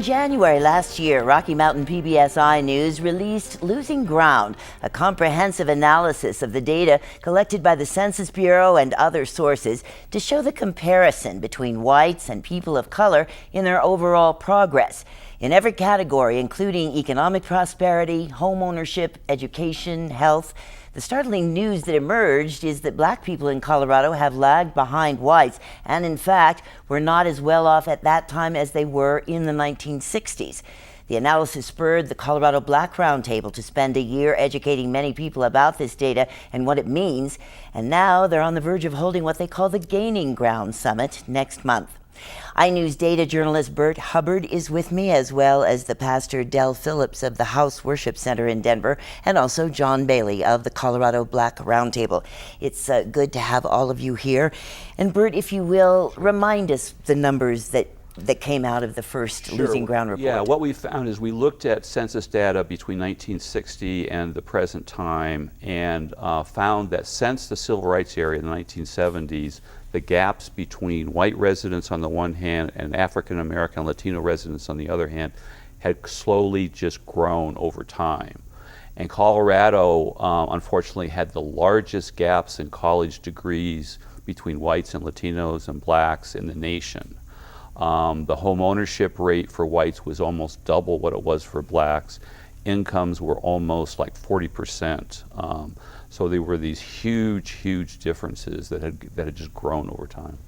January last year, Rocky Mountain PBS I-News released Losing Ground, a comprehensive analysis of the data collected by the Census Bureau and other sources to show the comparison between whites and people of color in their overall progress. In every category, including economic prosperity, home ownership, education, health, the startling news that emerged is that black people in Colorado have lagged behind whites and, in fact, were not as well off at that time as they were in the 1960s. The analysis spurred the Colorado Black Roundtable to spend a year educating many people about this data and what it means, and now they're on the verge of holding what they call the Gaining Ground Summit next month. I-News data journalist Burt Hubbard is with me, as well as the pastor Phillips of the House Worship Center in Denver, and also John Bailey of the Colorado Black Roundtable. It's good to have all of you here. And Burt, if you will, remind us the numbers that came out of the first Losing Ground report. Yeah, what we found is we looked at census data between 1960 and the present time and found that since the Civil Rights era in the 1970s, the gaps between white residents on the one hand and African American and Latino residents on the other hand had slowly just grown over time. And Colorado, unfortunately, had the largest gaps in college degrees between whites and Latinos and blacks in the nation. The home ownership rate for whites was almost double what it was for blacks. Incomes were almost like 40%. So there were these huge differences that had just grown over time.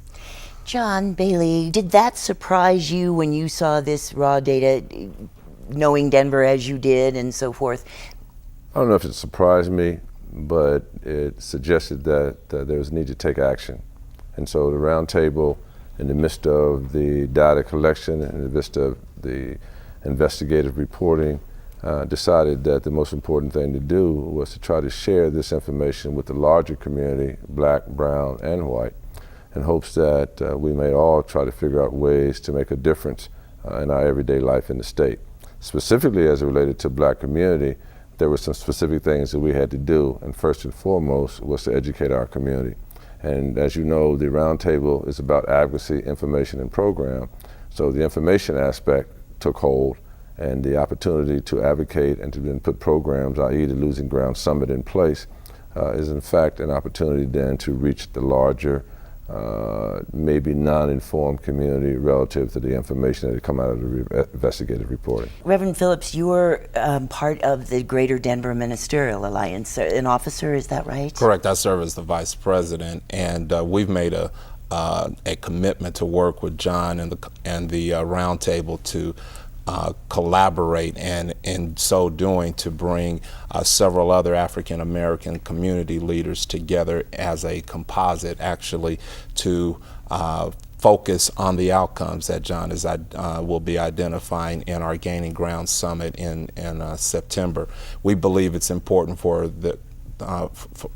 John Bailey, did that surprise you when you saw this raw data, knowing Denver as you did and so forth? I don't know if it surprised me, but it suggested that there was a need to take action. And so the roundtable, in the midst of the data collection and in the midst of the investigative reporting, decided that the most important thing to do was to try to share this information with the larger community, black, brown, and white, in hopes that we may all try to figure out ways to make a difference in our everyday life in the state. Specifically as it related to black community, there were some specific things that we had to do, and first and foremost was to educate our community. And as you know, the roundtable is about advocacy, information, and program. So the information aspect took hold, and the opportunity to advocate and to then put programs, i.e. the Losing Ground Summit, in place is in fact an opportunity then to reach the larger, maybe non-informed community relative to the information that had come out of the investigative reporting. Reverend Phillips, you're part of the Greater Denver Ministerial Alliance, an officer, is that right? Correct. I serve as the vice president, and we've made a commitment to work with John and the roundtable to collaborate, and in so doing to bring several other African American community leaders together as a composite, actually, to focus on the outcomes that John will be identifying in our Gaining Ground Summit in September. We believe it's important for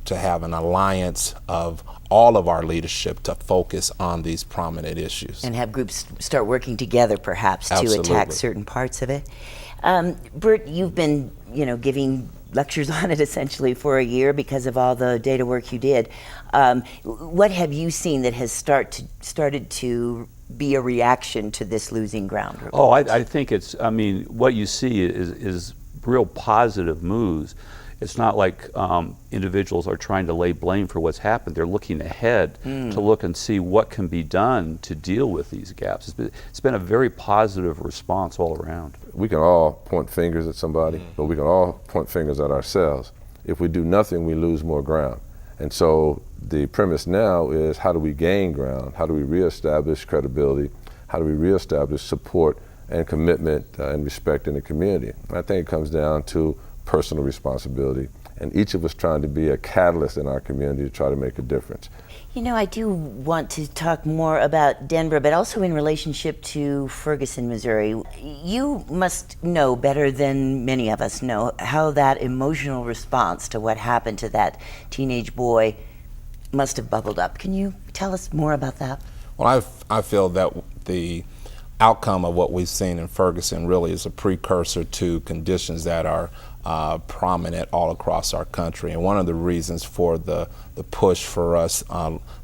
to have an alliance of all of our leadership to focus on these prominent issues. And have groups start working together, perhaps, Absolutely. to attack certain parts of it. Burt, you've been, giving lectures on it essentially for a year because of all the data work you did. What have you seen that has started to be a reaction to this Losing Ground report? Oh, I think what you see is real positive moves. It's not like individuals are trying to lay blame for what's happened. They're looking ahead to look and see what can be done to deal with these gaps. It's been a very positive response all around. We can all point fingers at somebody, but we can all point fingers at ourselves. If we do nothing, we lose more ground. And so the premise now is, how do we gain ground? How do we reestablish credibility? How do we reestablish support and commitment and respect in the community? And I think it comes down to personal responsibility, and each of us trying to be a catalyst in our community to try to make a difference. I do want to talk more about Denver, but also in relationship to Ferguson, Missouri. You must know better than many of us know how that emotional response to what happened to that teenage boy must have bubbled up. Can you tell us more about that? Well, I feel that the outcome of what we've seen in Ferguson really is a precursor to conditions that are prominent all across our country. And one of the reasons for the push for us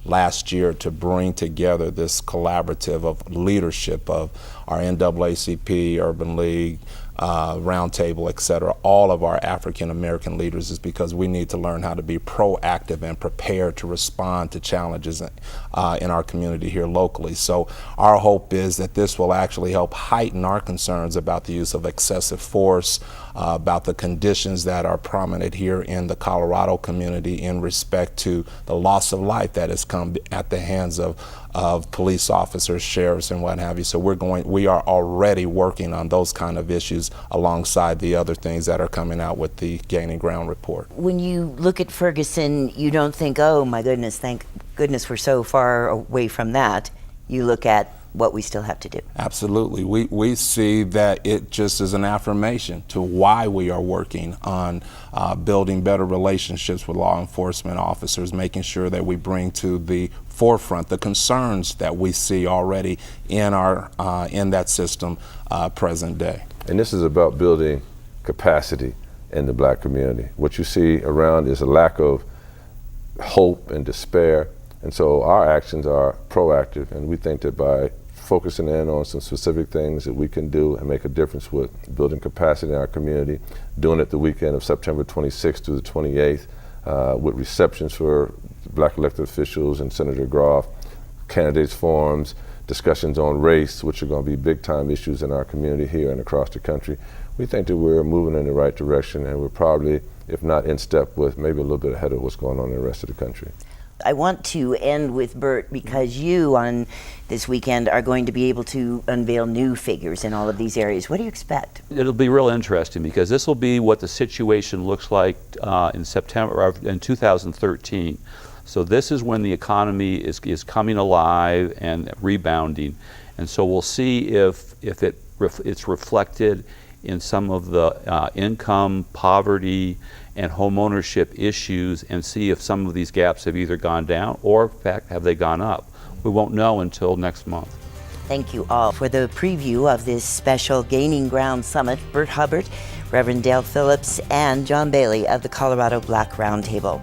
last year to bring together this collaborative of leadership of our NAACP, Urban League, Roundtable, et cetera, all of our African American leaders, is because we need to learn how to be proactive and prepared to respond to challenges in our community here locally. So our hope is that this will actually help heighten our concerns about the use of excessive force, about the conditions that are prominent here in the Colorado community in respect to the loss of life that has come at the hands of police officers, sheriffs, and what have you. So we are already working on those kind of issues alongside the other things that are coming out with the Gaining Ground report. When you look at Ferguson, you don't think, oh my goodness, thank goodness we're so far away from that. You look at what we still have to do. Absolutely. We see that it just is an affirmation to why we are working on building better relationships with law enforcement officers, making sure that we bring to the forefront the concerns that we see already in that system present day. And this is about building capacity in the black community. What you see around is a lack of hope and despair. And so our actions are proactive, and we think that by focusing in on some specific things that we can do and make a difference with building capacity in our community, doing it the weekend of September 26th through the 28th, with receptions for black elected officials and Senator Groff, candidates forums, discussions on race, which are going to be big time issues in our community here and across the country. We think that we're moving in the right direction, and we're probably, if not in step with, maybe a little bit ahead of what's going on in the rest of the country. I want to end with Burt, because you on this weekend are going to be able to unveil new figures in all of these areas. What do you expect? It'll be real interesting, because this will be what the situation looks like in September in 2013. So this is when the economy is coming alive and rebounding, and so we'll see if it's reflected in some of the income, poverty, and home ownership issues, and see if some of these gaps have either gone down or, in fact, have they gone up. We won't know until next month. Thank you all for the preview of this special Gaining Ground Summit. Burt Hubbard, Reverend Dale Phillips, and John Bailey of the Colorado Black Roundtable.